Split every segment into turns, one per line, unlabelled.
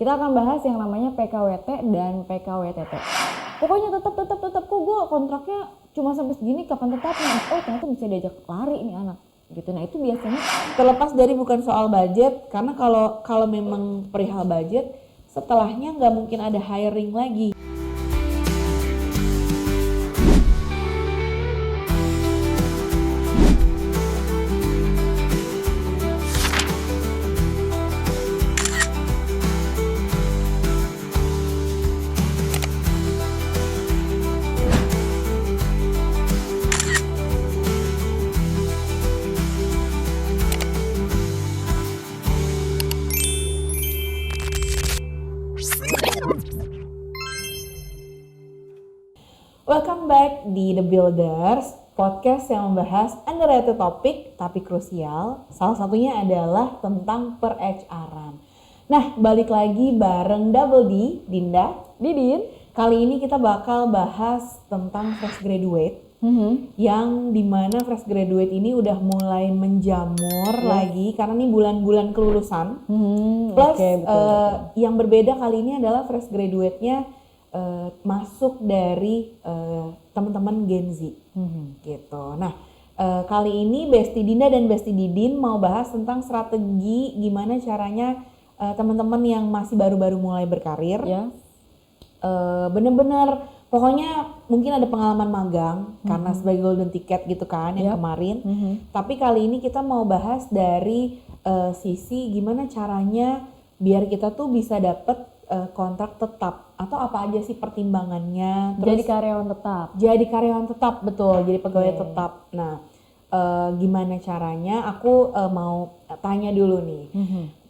Kita akan bahas yang namanya PKWT dan PKWTT. Pokoknya tetap kok gue kontraknya cuma sampai segini, kapan tetapnya? Oh ternyata bisa diajak lari nih anak gitu. Nah itu biasanya
Terlepas dari bukan soal budget, karena kalau memang perihal budget, setelahnya nggak mungkin ada hiring lagi. Welcome back di The Builders, podcast yang membahas underrated topik tapi krusial. Salah satunya adalah tentang per-HR-an. Nah, balik lagi bareng Double D, Dinda,
Didin.
Kali ini kita bakal bahas tentang fresh graduate. Yang dimana fresh graduate ini udah mulai menjamur lagi karena ini bulan-bulan kelulusan. Plus
betul.
yang berbeda kali ini adalah fresh graduate-nya masuk dari teman-teman Gen Z gitu. Nah kali ini Besti Dinda dan Besti Didin mau bahas tentang strategi gimana caranya teman-teman yang masih baru-baru mulai berkarir, bener-bener pokoknya mungkin ada pengalaman magang karena sebagai golden ticket gitu kan yang kemarin. Tapi kali ini kita mau bahas dari sisi gimana caranya biar kita tuh bisa dapet kontrak tetap atau apa aja sih pertimbangannya. Terus
Jadi karyawan tetap.
Jadi karyawan tetap, betul. Jadi pegawai tetap. Nah, gimana caranya? Aku mau tanya dulu nih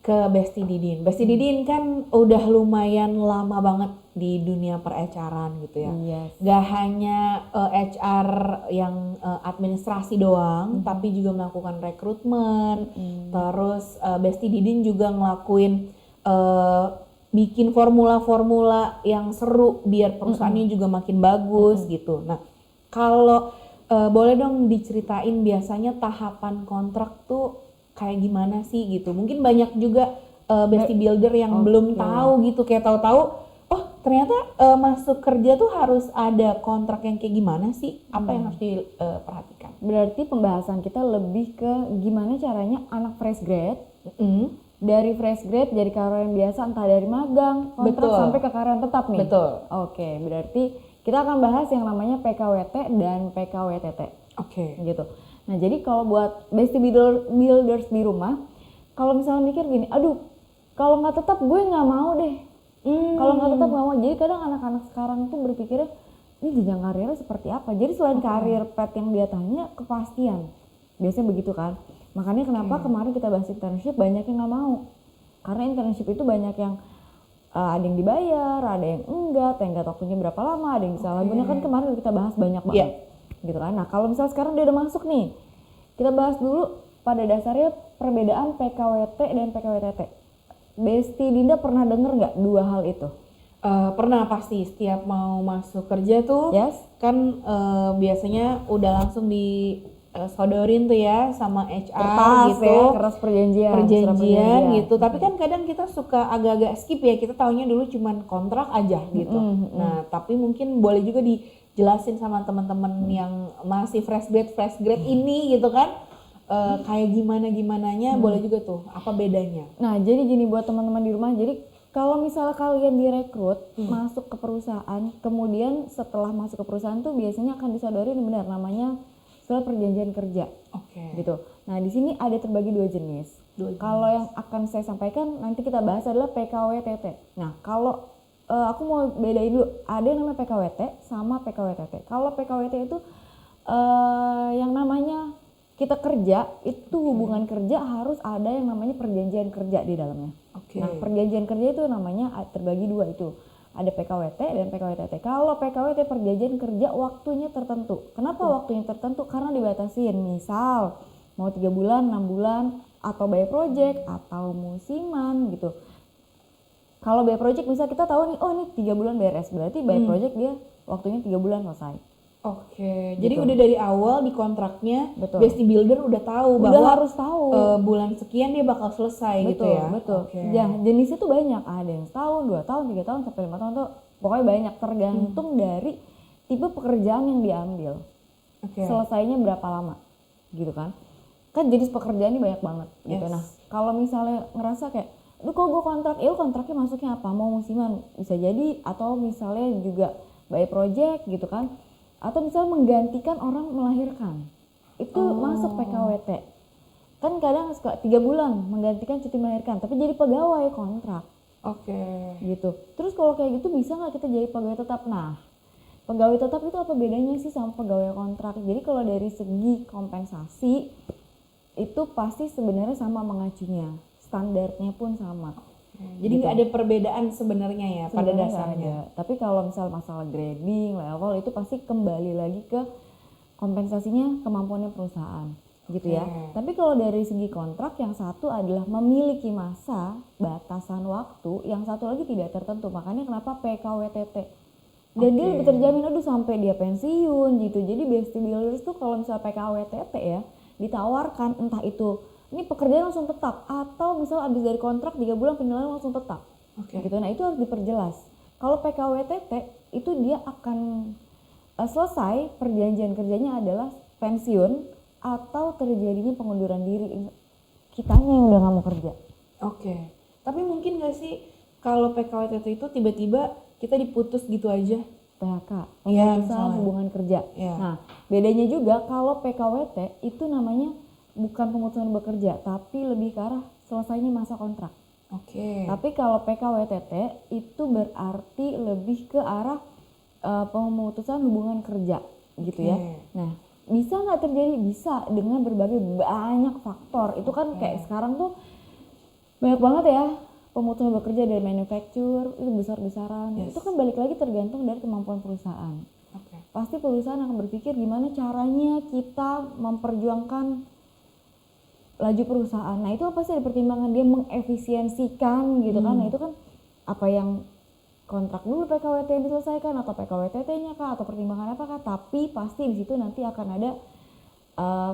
ke Besti Didin. Besti Didin kan udah lumayan lama banget di dunia per-HR-an gitu ya.
Yes.
Gak hanya HR yang administrasi doang, tapi juga melakukan rekrutmen. Terus Besti Didin juga ngelakuin bikin formula-formula yang seru biar perusahaannya juga makin bagus gitu. Nah, kalau boleh dong diceritain biasanya tahapan kontrak tuh kayak gimana sih gitu. Mungkin banyak juga Besti Builder yang belum tahu gitu, kayak tahu-tahu oh ternyata masuk kerja tuh harus ada kontrak yang kayak gimana sih? Apa yang harus diperhatikan?
Berarti pembahasan kita lebih ke gimana caranya anak fresh grade dari fresh grade jadi karyawan biasa, entah dari magang, kontrak sampai ke karyawan tetap nih.
Betul.
Oke, berarti kita akan bahas yang namanya PKWT dan PKWTT.
Oke.
Gitu. Nah, jadi kalau buat Besti Builders di rumah, kalau misalnya mikir gini, aduh, kalau nggak tetap gue nggak mau deh. Kalau nggak tetap nggak mau. Jadi kadang anak-anak sekarang tuh berpikirnya, ini jenjang karirnya seperti apa? Jadi selain karir path yang dia tanya, kepastian. Biasanya begitu kan. Makanya kenapa kemarin kita bahas internship banyak yang nggak mau. Karena internship itu banyak yang ada yang dibayar, ada yang enggak, tenggat waktunya berapa lama, ada yang disalahgunakan. Kan kemarin kita bahas banyak banget. Gitu kan. Nah kalau misalnya sekarang dia udah masuk nih, kita bahas dulu pada dasarnya perbedaan PKWT dan PKWTT. Besti Dinda pernah denger nggak dua hal itu?
Pernah pasti, setiap mau masuk kerja tuh kan biasanya udah langsung disodorin tuh ya sama HR
kertas,
gitu,
ya, kertas perjanjian
gitu. Tapi kan kadang kita suka agak-agak skip ya, kita taunya dulu cuman kontrak aja gitu. Nah tapi mungkin boleh juga dijelasin sama teman-teman yang masih fresh grade ini gitu kan, kayak gimananya boleh juga tuh apa bedanya.
Nah jadi gini buat teman-teman di rumah, jadi kalau misalnya kalian direkrut masuk ke perusahaan, kemudian setelah masuk ke perusahaan tuh biasanya akan disodorin benar namanya surat perjanjian kerja. Gitu. Nah di sini ada terbagi dua jenis. Kalau yang akan saya sampaikan nanti kita bahas adalah PKWTT. Nah kalau aku mau bedain dulu, ada yang namanya PKWT sama PKWTT. Kalau PKWT itu yang namanya kita kerja, itu hubungan kerja harus ada yang namanya perjanjian kerja di dalamnya. Nah perjanjian kerja itu namanya terbagi dua itu. Ada PKWT dan PKWTT. Kalau PKWT perjanjian kerja waktunya tertentu. Kenapa waktunya tertentu? Karena dibatasin. Misal mau 3 bulan, 6 bulan, atau by project, atau musiman gitu. Kalau by project bisa kita tahu nih, oh ini 3 bulan beres. Berarti by project dia waktunya 3 bulan selesai.
Oke, jadi
Gitu.
udah dari awal di kontraknya
Betul.
Besti Builder udah tahu
Udah
bahwa
harus tahu.
bulan sekian dia bakal selesai gitu
Betul,
ya.
betul.
Oke.
Ya, jenisnya tuh banyak. Ada yang setahun, 2 tahun, 3 tahun, sampai 5 tahun tuh pokoknya banyak tergantung dari tipe pekerjaan yang diambil.
Oke.
Selesainya berapa lama, gitu kan? Kan jenis pekerjaan ini banyak banget, gitu.
Yes.
Nah, kalau misalnya ngerasa kayak, aduh kok gue kontrak, ya lu kontraknya masuknya apa? Mau musiman bisa jadi, atau misalnya juga by project gitu kan? Atau misalnya menggantikan orang melahirkan, itu masuk PKWT. Kan kadang suka 3 bulan menggantikan cuti melahirkan, tapi jadi pegawai kontrak
Oke.
gitu. Terus kalau kayak gitu bisa nggak kita jadi pegawai tetap? Nah, pegawai tetap itu apa bedanya sih sama pegawai kontrak? Jadi kalau dari segi kompensasi itu pasti sebenarnya sama mengacunya, standarnya pun sama.
Jadi nggak ada perbedaan sebenarnya ya pada
Sebenarnya nggak
dasarnya.
ada. Tapi kalau misal masalah grading, level itu pasti kembali lagi ke kompensasinya kemampuannya perusahaan gitu ya. Tapi kalau dari segi kontrak, yang satu adalah memiliki masa batasan waktu, yang satu lagi tidak tertentu. Makanya kenapa PKWTT. Dan dia lebih terjamin, aduh sampai dia pensiun gitu. Jadi Besti Builders tuh kalau misal PKWTT ya, ditawarkan entah itu ini pekerjaan langsung tetap, atau misal abis dari kontrak 3 bulan penilaian langsung tetap.
Oke.
Gitu. Nah itu harus diperjelas. Kalau PKWTT itu dia akan selesai perjanjian kerjanya adalah pensiun atau terjadinya pengunduran diri kitanya yang udah nggak mau kerja.
Oke. Tapi mungkin nggak sih kalau PKWTT itu tiba-tiba kita diputus gitu aja?
PHK,
Iya,
pemutusan
misalnya.
hubungan kerja.
Iya.
Nah, bedanya juga kalau PKWT itu namanya bukan pemutusan bekerja, tapi lebih ke arah selesainya masa kontrak.
Oke.
Tapi kalau PKWTT itu berarti lebih ke arah pemutusan hubungan kerja gitu ya. Nah, bisa nggak terjadi? Bisa dengan berbagai banyak faktor. Itu kan kayak sekarang tuh banyak banget ya pemutusan bekerja dari manufacturer itu besar-besaran. Itu kan balik lagi tergantung dari kemampuan perusahaan.
Oke.
Pasti perusahaan akan berpikir gimana caranya kita memperjuangkan laju perusahaan. Nah itu apa sih ada pertimbangan dia mengefisiensikan gitu kan. Nah itu kan apa yang kontrak dulu PKWT yang diselesaikan atau PKWTT-nya kah atau pertimbangan apa kah. Tapi pasti di situ nanti akan ada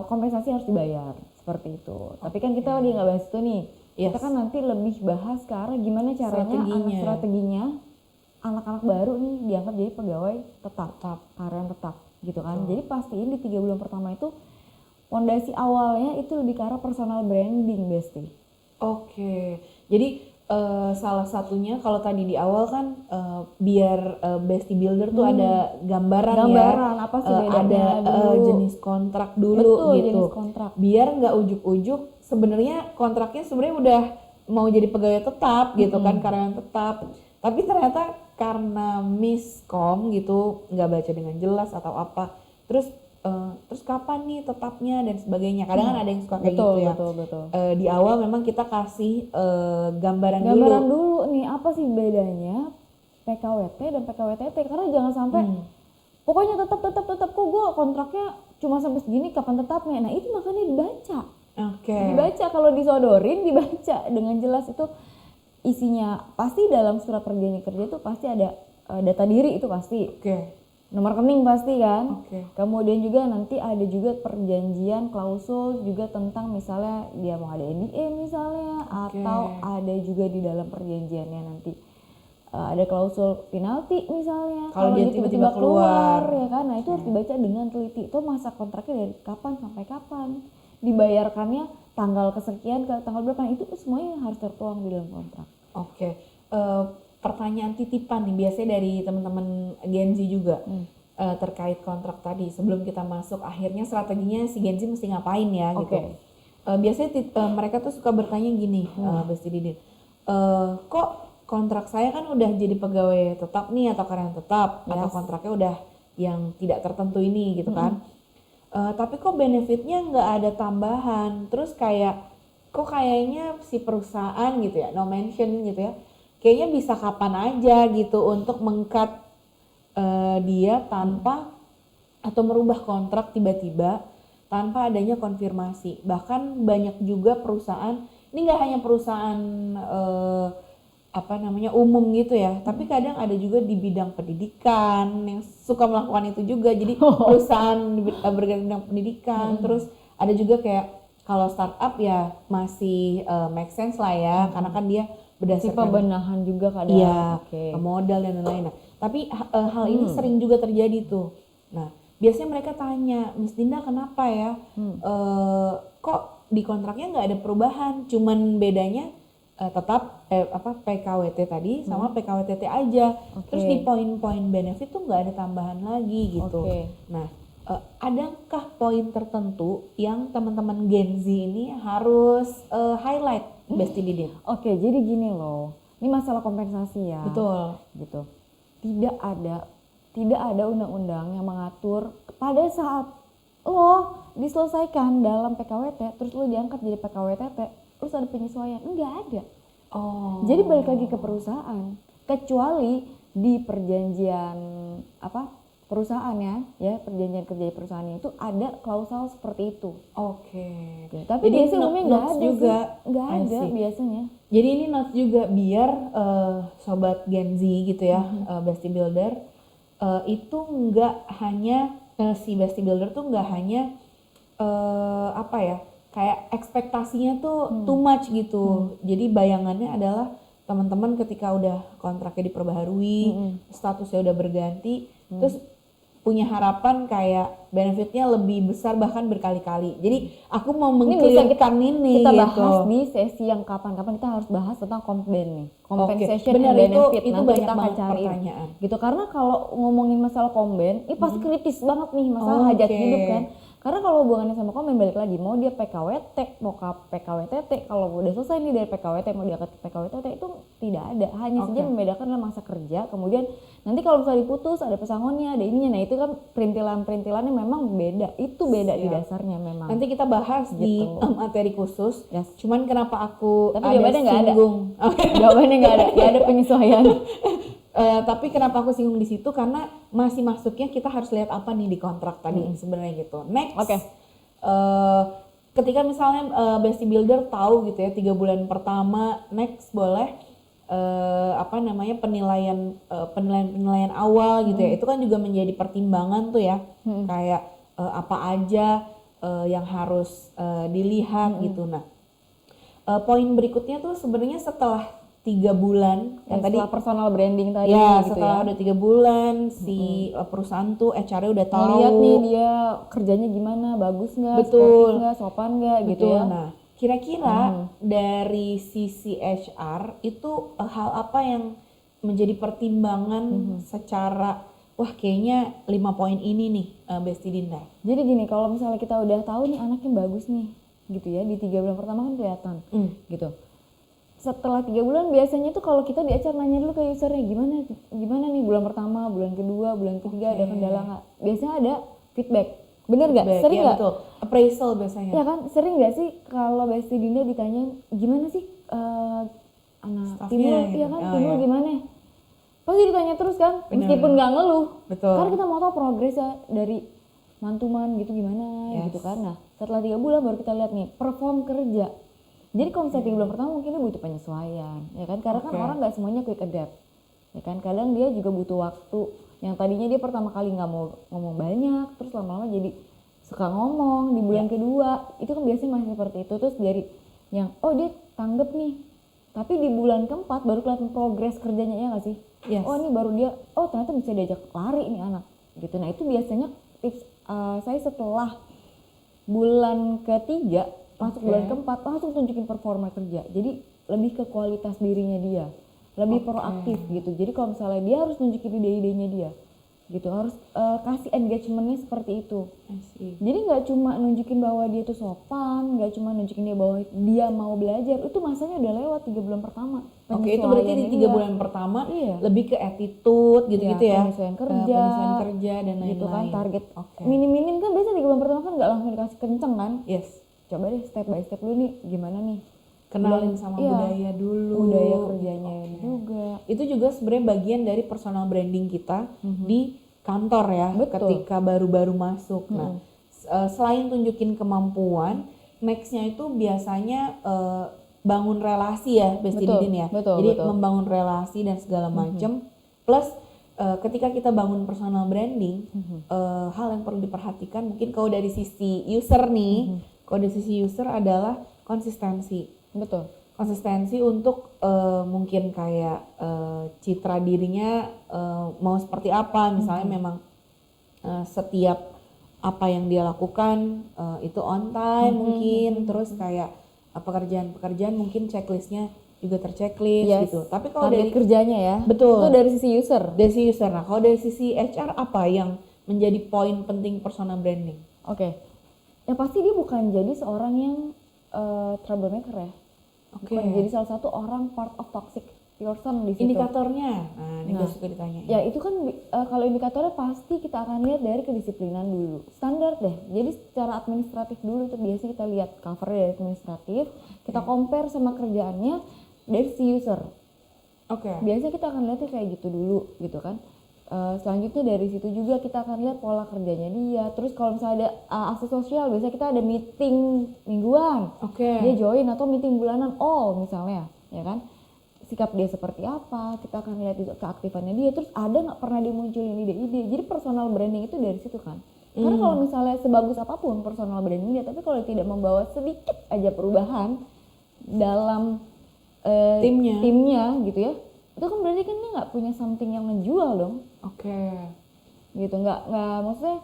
kompensasi harus dibayar seperti itu. Tapi kan kita lagi nggak bahas itu nih. Kita kan nanti lebih bahas ke arah gimana caranya strateginya anak-anak baru nih dianggap jadi pegawai tetap, karyawan tetap gitu kan. Jadi pastiin di 3 bulan pertama itu fondasi awalnya itu lebih ke arah personal branding, Besti.
Oke. Jadi salah satunya kalau tadi di awal kan biar Besti Builder tuh ada gambaran ya.
Apa sih bedanya
ada jenis kontrak dulu.
Betul,
gitu.
jenis kontrak.
Biar nggak ujuk-ujuk sebenarnya kontraknya sebenarnya udah mau jadi pegawai tetap gitu kan, karyawan tetap. Tapi ternyata karena miskom gitu, nggak baca dengan jelas atau apa. Terus kapan nih tetapnya dan sebagainya. Kadang kan ada yang suka kayak gitu ya.
Betul.
Di awal memang kita kasih gambaran
dulu nih apa sih bedanya PKWT dan PKWTT, karena jangan sampai pokoknya tetap kok gue kontraknya cuma sampai segini kapan tetapnya. Nah itu makanya dibaca. Dibaca, kalau disodorin dibaca dengan jelas itu isinya. Pasti dalam surat perjanjian kerja itu pasti ada data diri, itu pasti. Nomor rekening pasti kan. Kemudian juga nanti ada juga perjanjian klausul juga tentang misalnya dia mau ada NDA misalnya, atau ada juga di dalam perjanjiannya nanti ada klausul penalti misalnya kalau dia tiba-tiba keluar ya kan. Nah itu harus dibaca dengan teliti. Itu masa kontraknya dari kapan sampai kapan, dibayarkannya tanggal kesekian ke tanggal berapa, itu semuanya harus tertuang di dalam kontrak.
Pertanyaan titipan nih biasanya dari teman-teman Gen Z juga terkait kontrak tadi. Sebelum kita masuk akhirnya strateginya si Gen Z mesti ngapain ya gitu. Biasanya mereka tuh suka bertanya gini, Besti Didin, kok kontrak saya kan udah jadi pegawai tetap nih atau karyawan tetap, atau kontraknya udah yang tidak tertentu ini gitu kan. Tapi kok benefitnya nggak ada tambahan, terus kok kayaknya si perusahaan gitu ya, no mention gitu ya, kayaknya bisa kapan aja gitu untuk meng-cut dia tanpa atau merubah kontrak tiba-tiba tanpa adanya konfirmasi. Bahkan banyak juga perusahaan, ini nggak hanya perusahaan umum gitu ya. Tapi kadang ada juga di bidang pendidikan yang suka melakukan itu juga. Jadi perusahaan bergerak di bidang pendidikan. Terus ada juga kayak kalau startup ya masih make sense lah ya, karena kan dia
Si
berdasarkan
pembenahan juga kadang.
iya
Oke.
modal dan lain-lain. Nah, tapi hal ini sering juga terjadi tuh. Nah, biasanya mereka tanya, Miss Dinda kenapa ya? Kok di kontraknya nggak ada perubahan? Cuman bedanya tetap PKWT tadi sama PKWTT aja. Terus di poin-poin benefit tuh nggak ada tambahan lagi gitu.
Oke.
Nah, adakah poin tertentu yang teman-teman Gen Z ini harus highlight, Besti Didin?
Oke, jadi gini loh. Ini masalah kompensasi ya.
Betul.
Gitu. Tidak ada undang-undang yang mengatur pada saat lo diselesaikan dalam PKWT terus lo diangkat jadi PKWTT terus ada penyesuaian. Enggak ada.
Oh.
Jadi balik lagi ke perusahaan. Kecuali di perjanjian perusahaan ya perjanjian kerja di perusahaannya itu ada klausal seperti itu.
Oke.
Tapi
Jadi
biasanya umumnya nggak
notes
ada
juga.
sih. Nggak
I
ada
see.
biasanya.
Jadi ini notes juga biar sobat Gen Z gitu ya, Besti Builder itu nggak hanya si Besti Builder tuh nggak hanya kayak ekspektasinya tuh too much gitu. Jadi bayangannya adalah teman-teman ketika udah kontraknya diperbaharui, statusnya udah berganti, terus punya harapan kayak benefitnya lebih besar bahkan berkali-kali. Jadi aku mau mengclearkan ini
Kita
gitu.
bahas di sesi yang kapan-kapan kita harus bahas tentang compen nih. Compensation
benar,
and benefit.
itu
Nanti
banyak
kita akan
banget
cari
pertanyaan.
gitu karena kalau ngomongin masalah komben, ini pasti kritis banget nih masalah hajat hidup kan. Karena kalau hubungannya sama komen balik lagi, mau dia PKWT, mau PKWTT, kalau udah selesai nih dari PKWT mau diangkat ke PKWTT itu tidak ada. Hanya saja membedakan adalah masa kerja, kemudian nanti kalau misalnya diputus ada pesangonnya, ada ininya. Nah itu kan perintilan-perintilannya memang beda. Itu beda di dasarnya memang.
Nanti kita bahas di materi khusus.
Yes.
Cuman kenapa aku
Tapi
ada
jawabannya nggak ada.
singgung?
Jawabannya nggak ada penyesuaian.
Tapi kenapa aku singgung di situ karena masih masuknya kita harus lihat apa nih di kontrak tadi sebenarnya gitu. Next, ketika misalnya Besti Builder tahu gitu ya 3 bulan pertama next boleh penilaian awal gitu ya. Itu kan juga menjadi pertimbangan tuh ya. Kayak apa aja yang harus dilihat gitu. Nah, poin berikutnya tuh sebenarnya setelah 3 bulan
yang tadi personal branding tadi
ya
gitu
setelah
ya.
udah 3 bulan si perusahaan tuh HR-nya udah tahu
Lihat nih dia kerjanya gimana, bagus nggak,
Betul.
sportif nggak, sopan nggak gitu ya.
Nah, kira-kira dari sisi HR itu hal apa yang menjadi pertimbangan secara wah kayaknya 5 poin ini nih Besti Dinda.
Jadi gini, kalau misalnya kita udah tahu nih anaknya bagus nih gitu ya, di 3 bulan pertama kan kelihatan gitu. Setelah 3 bulan biasanya tuh kalau kita di HR nanya dulu ke usernya gimana nih bulan pertama, bulan kedua, bulan ketiga ada kendala nggak? Biasanya ada feedback. Bener nggak? Sering nggak?
Betul. Appraisal biasanya.
Ya kan, sering nggak sih kalau Besti Dinda ditanyain gimana sih anak timur,
gitu.
ya kan timur gimana? Pasti ditanya terus kan, meskipun nggak ngeluh.
Betul.
Karena kita mau tahu progresnya dari mantuman gitu gimana gitu kan. Nah setelah 3 bulan baru kita lihat nih perform kerja. Jadi kalau misalnya 3 bulan pertama mungkin dia butuh penyesuaian, ya kan? Karena kan orang nggak semuanya quick adapt, ya kan? Kadang dia juga butuh waktu. Yang tadinya dia pertama kali nggak mau ngomong banyak, terus lama-lama jadi suka ngomong di bulan kedua. Itu kan biasanya masih seperti itu. Terus dari yang dia tanggap nih, tapi di bulan keempat baru kelihatan progres kerjanya ya nggak sih?
Yes.
Oh ini baru dia, ternyata bisa diajak lari nih anak, gitu. Nah itu biasanya tips saya setelah bulan ketiga masuk bulan keempat langsung tunjukin performa kerja. Jadi lebih ke kualitas dirinya dia, lebih proaktif gitu. Jadi kalau misalnya dia harus nunjukin ide-idenya dia gitu, harus kasih engagementnya seperti itu. Jadi nggak cuma nunjukin bahwa dia tuh sopan, nggak cuma nunjukin dia bahwa dia mau belajar, itu masanya udah lewat 3 bulan pertama.
Oke, itu berarti di 3 bulan pertama lebih ke attitude gitu-gitu ya.
Penyesuaian kerja
dan lain-lain.
Gitu kan, target minim-minim kan biasanya 3 bulan pertama kan nggak langsung dikasih kenceng kan.
Yes.
Coba deh step by step dulu nih, gimana nih?
Kenalin sama budaya dulu.
Budaya kerjanya juga.
Itu juga sebenarnya bagian dari personal branding kita di kantor ya. Ketika baru-baru masuk. Nah, selain tunjukin kemampuan, nextnya itu biasanya bangun relasi ya, Besti
Betul,
Didin ya.
betul,
Jadi
betul.
membangun relasi dan segala macam. Plus ketika kita bangun personal branding, hal yang perlu diperhatikan mungkin kalau dari sisi user nih, kalau dari sisi user adalah konsistensi.
Betul.
Konsistensi untuk mungkin kayak citra dirinya mau seperti apa, misalnya memang setiap apa yang dia lakukan itu on time mungkin, terus kayak pekerjaan-pekerjaan mungkin checklistnya juga terchecklist
Yes.
gitu. Tapi kalau
Target
dari
kerjanya ya.
Betul.
Itu dari sisi user.
Nah kalau dari sisi HR apa yang menjadi poin penting personal branding?
Oke. Yang pasti dia bukan jadi seorang yang troublemaker ya.
Oke.
Bukan jadi salah satu orang part of toxic person di situ.
Indikatornya, nah ini gue suka ditanya.
Ya itu kan kalau indikatornya pasti kita akan lihat dari kedisiplinan dulu. Standar deh. Jadi secara administratif dulu tuh biasanya kita lihat covernya dari administratif, kita compare sama kerjaannya dari si user.
Oke.
Biasanya kita akan lihatnya kayak gitu dulu gitu kan. Selanjutnya dari situ juga kita akan lihat pola kerjanya dia. Terus kalau misalnya ada akses sosial, biasanya kita ada meeting mingguan.
Oke.
Dia join atau meeting bulanan all misalnya, ya kan? Sikap dia seperti apa, kita akan lihat keaktifannya dia. Terus ada nggak pernah dia munculin ide-ide. Jadi personal branding itu dari situ kan. Karena kalau misalnya sebagus apapun personal branding dia, tapi kalau tidak membawa sedikit aja perubahan dalam timnya gitu ya, itu kan berarti kan dia nggak punya something yang menjual dong.
Oke.
Gitu, nggak maksudnya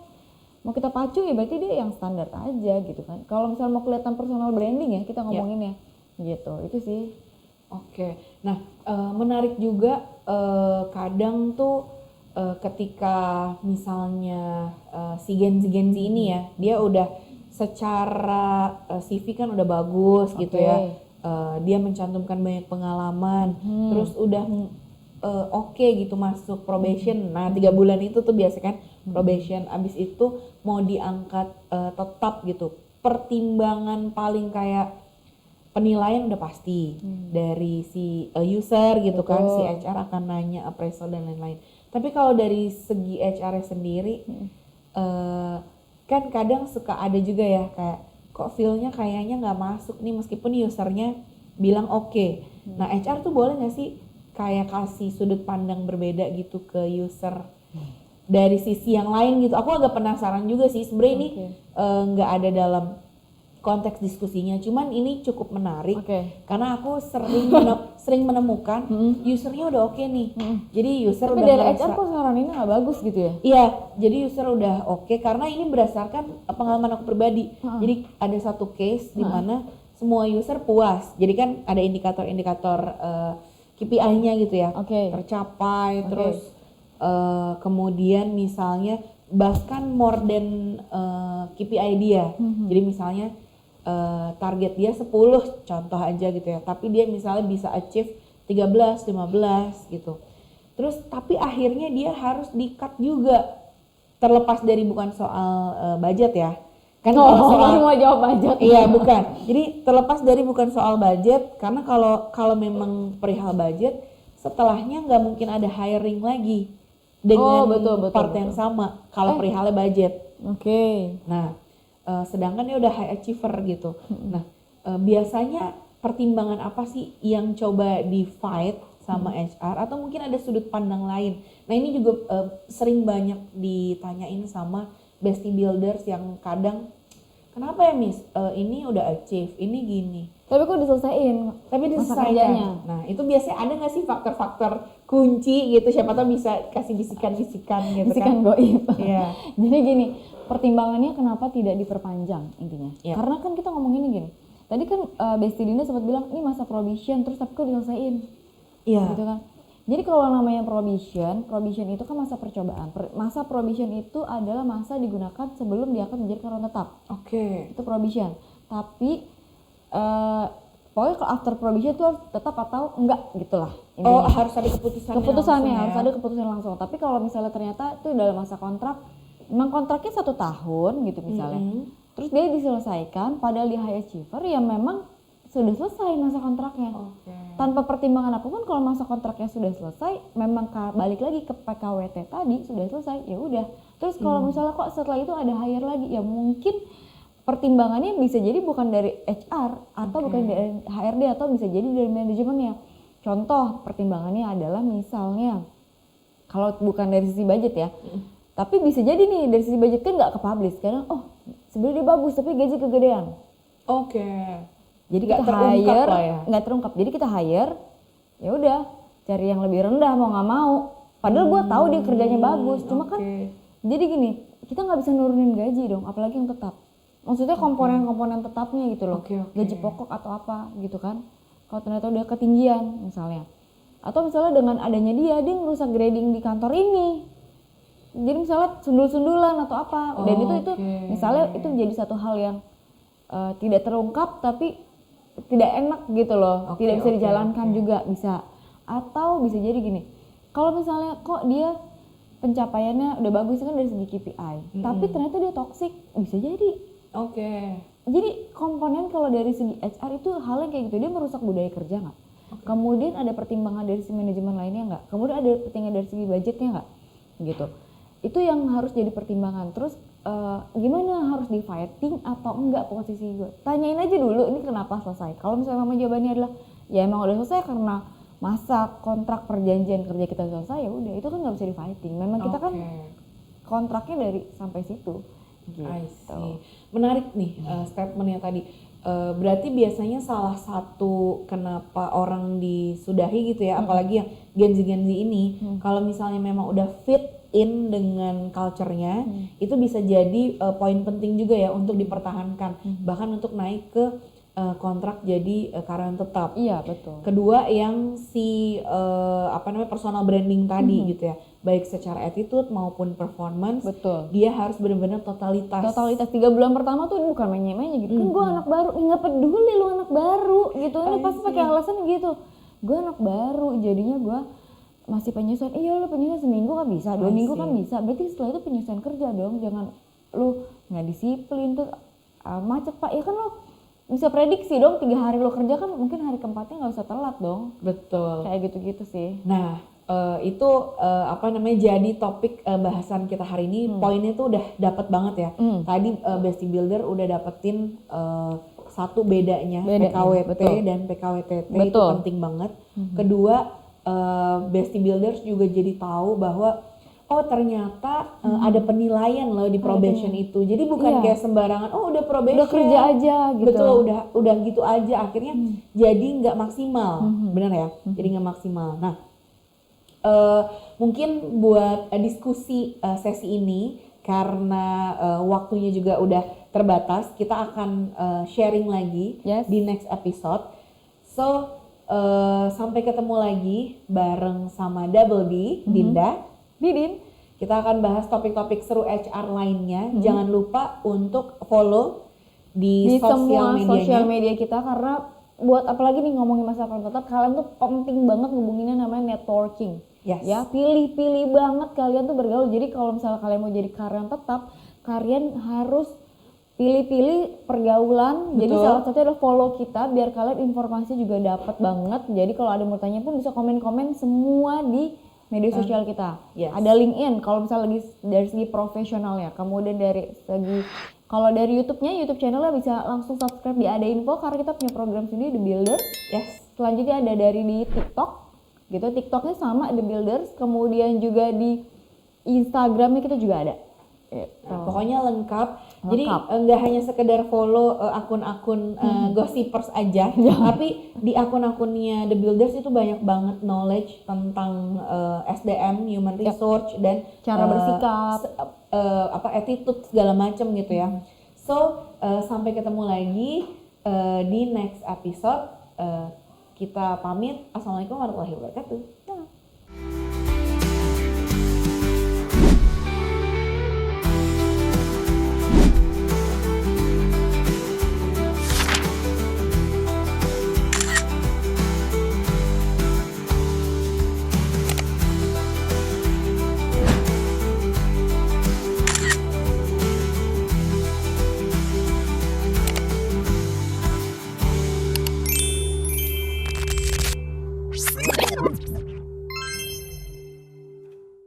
mau kita pacu ya berarti dia yang standar aja gitu kan. Kalau misalnya mau kelihatan personal branding ya kita ngomonginnya gitu, itu sih.
Oke, nah menarik juga kadang tuh ketika misalnya si Gen Z ini ya, dia udah secara CV kan udah bagus gitu ya, dia mencantumkan banyak pengalaman, terus udah oke gitu masuk probation, nah 3 bulan itu tuh biasa kan probation, abis itu mau diangkat tetap gitu, pertimbangan paling kayak penilaian udah pasti dari si user gitu kan, si HR akan nanya appraisal dan lain-lain. Tapi kalau dari segi HR sendiri, kan kadang suka ada juga ya kayak kok feel-nya kayaknya nggak masuk nih meskipun usernya bilang oke. Nah HR tuh boleh nggak sih kayak kasih sudut pandang berbeda gitu ke user dari sisi yang lain gitu? Aku agak penasaran juga sih sebenarnya ini nggak ada dalam konteks diskusinya, cuman ini cukup menarik karena aku sering menemukan usernya udah oke nih, jadi user
tapi
udah
dari HR kok saran ini nggak bagus gitu ya?
Iya, jadi user udah oke karena ini berdasarkan pengalaman aku pribadi. Jadi ada satu case di mana semua user puas, jadi kan ada indikator-indikator KPI-nya gitu ya, tercapai, terus kemudian misalnya bahkan more than KPI dia, jadi misalnya target dia 10 contoh aja gitu ya, tapi dia misalnya bisa achieve 13, 15 gitu. Terus tapi akhirnya dia harus di-cut juga, terlepas dari bukan soal budget ya. Kan
soal mau jawab budget.
Iya, bukan. Jadi terlepas dari bukan soal budget, karena kalau memang perihal budget, setelahnya nggak mungkin ada hiring lagi dengan part yang sama kalau perihalnya budget. Nah, sedangkan dia udah high achiever gitu. Nah, biasanya pertimbangan apa sih yang coba di fight sama HR atau mungkin ada sudut pandang lain? Nah, ini juga sering banyak ditanyain sama bestie builders yang kadang kenapa ya Miss, ini udah achieve, ini gini.
Tapi kok diselesain?
Tapi diselesain. Nah, itu biasanya ada nggak sih faktor-faktor kunci gitu? Siapa tahu bisa kasih bisikan-bisikan gitu
bisikan
kan?
goib.
Iya.
Jadi gini, pertimbangannya kenapa tidak diperpanjang intinya? Karena kan kita ngomonginnya gini. Tadi kan Besti Dinda sempat bilang ini masa probation, terus tapi kok diselesain?
Iya.
Gitu kan? Jadi kalau namanya probation itu kan masa percobaan. Masa probation itu adalah masa digunakan sebelum dia akan menjadi karyawan tetap.
Oke.
Itu probation. Tapi pokoknya kalau after probation itu harus tetap atau enggak gitulah.
Oh, harus ada keputusannya
harus ada keputusan langsung. Tapi kalau misalnya ternyata itu dalam masa kontrak, memang kontraknya 1 tahun gitu misalnya. Terus dia diselesaikan padahal dia high achiever, ya memang sudah selesai masa kontraknya. Tanpa pertimbangan apapun, kalau masa kontraknya sudah selesai, memang balik lagi ke PKWT tadi sudah selesai, ya udah. Terus kalau misalnya kok setelah itu ada hire lagi, ya mungkin pertimbangannya bisa jadi bukan dari HR atau bukan dari HRD atau bisa jadi dari manajemennya. Contoh pertimbangannya adalah misalnya kalau bukan dari sisi budget ya, tapi bisa jadi nih dari sisi budget kan nggak ke-publish karena sebenarnya dia bagus tapi gaji kegedean.
Oke.
Jadi
Nggak
kita
terungkap
hire,
lah ya.
nggak terungkap. Jadi kita hire, ya udah cari yang lebih rendah mau nggak mau. Padahal gue tahu dia kerjanya bagus, cuma kan jadi gini, kita nggak bisa nurunin gaji dong, apalagi yang tetap. Maksudnya komponen-komponen tetapnya gitu loh, gaji pokok atau apa gitu kan. Kalau ternyata udah ketinggian misalnya, atau misalnya dengan adanya dia ngerusak grading di kantor ini. Jadi misalnya sundul-sundulan atau apa, dan itu misalnya itu jadi satu hal yang tidak terungkap tapi tidak enak gitu loh, tidak bisa dijalankan juga bisa. Atau bisa jadi gini, kalau misalnya kok dia pencapaiannya udah bagus kan dari segi KPI, tapi ternyata dia toxic, bisa jadi. Jadi komponen kalau dari segi HR itu hal yang kayak gitu, dia merusak budaya kerja nggak? Kemudian ada pertimbangan dari si manajemen lainnya nggak? Kemudian ada pertimbangan dari segi budgetnya nggak? Gitu. Itu yang harus jadi pertimbangan. Terus gimana, harus di fighting atau enggak posisi gue? Tanyain aja dulu ini kenapa selesai. Kalau misalnya memang jawabannya adalah ya emang udah selesai karena masa kontrak perjanjian kerja kita selesai, ya udah itu kan nggak bisa di fighting. Memang kita kan kontraknya dari sampai situ. Gitu.
I see. Menarik nih statementnya tadi. Berarti biasanya salah satu kenapa orang disudahi gitu ya, apalagi yang Gen Z ini, kalau misalnya memang udah fit in dengan culture-nya, itu bisa jadi poin penting juga ya untuk dipertahankan, bahkan untuk naik ke kontrak jadi karyawan tetap.
Iya betul.
Kedua yang si personal branding tadi gitu ya, baik secara attitude maupun performance.
Betul.
Dia harus benar-benar totalitas.
3 bulan pertama tuh bukan main-main gitu. Kan gue anak baru, nggak peduli lu anak baru gitu. Ini pasti pakai alasan gitu. Gue anak baru, jadinya gue masih penyesuaian. Iya lu penyesuaian seminggu kan bisa, 2 minggu kan bisa. Berarti setelah itu penyesuaian kerja dong. Jangan lu nggak disiplin tuh macet pak. Ya kan lu bisa prediksi dong 3 hari lo kerja kan mungkin hari keempatnya nggak usah telat dong.
Betul.
Kayak gitu-gitu sih.
Nah itu jadi topik bahasan kita hari ini. Poinnya tuh udah dapet banget ya. Tadi Bestie Builder udah dapetin satu bedanya PKWT dan PKWTT. Itu penting banget. Kedua Bestie Builders juga jadi tahu bahwa ternyata ada penilaian loh di probation itu. Jadi bukan kayak sembarangan udah probation,
udah kerja aja gitu.
Betul, udah gitu aja akhirnya jadi nggak maksimal. Benar ya? Jadi nggak maksimal. Nah, mungkin buat diskusi sesi ini karena waktunya juga udah terbatas, kita akan sharing lagi di next episode. So, sampai ketemu lagi bareng sama Double D, Dinda,
Didin.
Kita akan bahas topik-topik seru HR lainnya. Jangan lupa untuk follow di
semua
medianya.
sosial media kita, karena buat apalagi nih ngomongin masalah karyawan tetap, kalian tuh penting banget ngubunginnya namanya networking. Ya, pilih-pilih banget kalian tuh bergaul. Jadi kalau misalnya kalian mau jadi karyawan tetap, kalian harus pilih-pilih pergaulan. Jadi salah satunya adalah follow kita biar kalian informasi juga dapat banget. Jadi kalau ada mau tanya pun bisa komen-komen semua di media sosial kita. Ada LinkedIn kalau misalnya dari segi profesional ya. Kemudian dari segi kalau dari YouTube-nya, YouTube channelnya bisa langsung subscribe di Ada Info karena kita punya program sendiri The Builder. Selanjutnya ada dari di TikTok gitu. TikToknya sama The Builders. Kemudian juga di Instagramnya kita juga ada.
Pokoknya lengkap. Jadi nggak hanya sekedar follow akun-akun gossipers aja, tapi di akun-akunnya The Builders itu banyak banget knowledge tentang SDM, human resource dan
cara bersikap,
attitude segala macam gitu ya. So sampai ketemu lagi di next episode. Kita pamit. Assalamualaikum warahmatullahi wabarakatuh.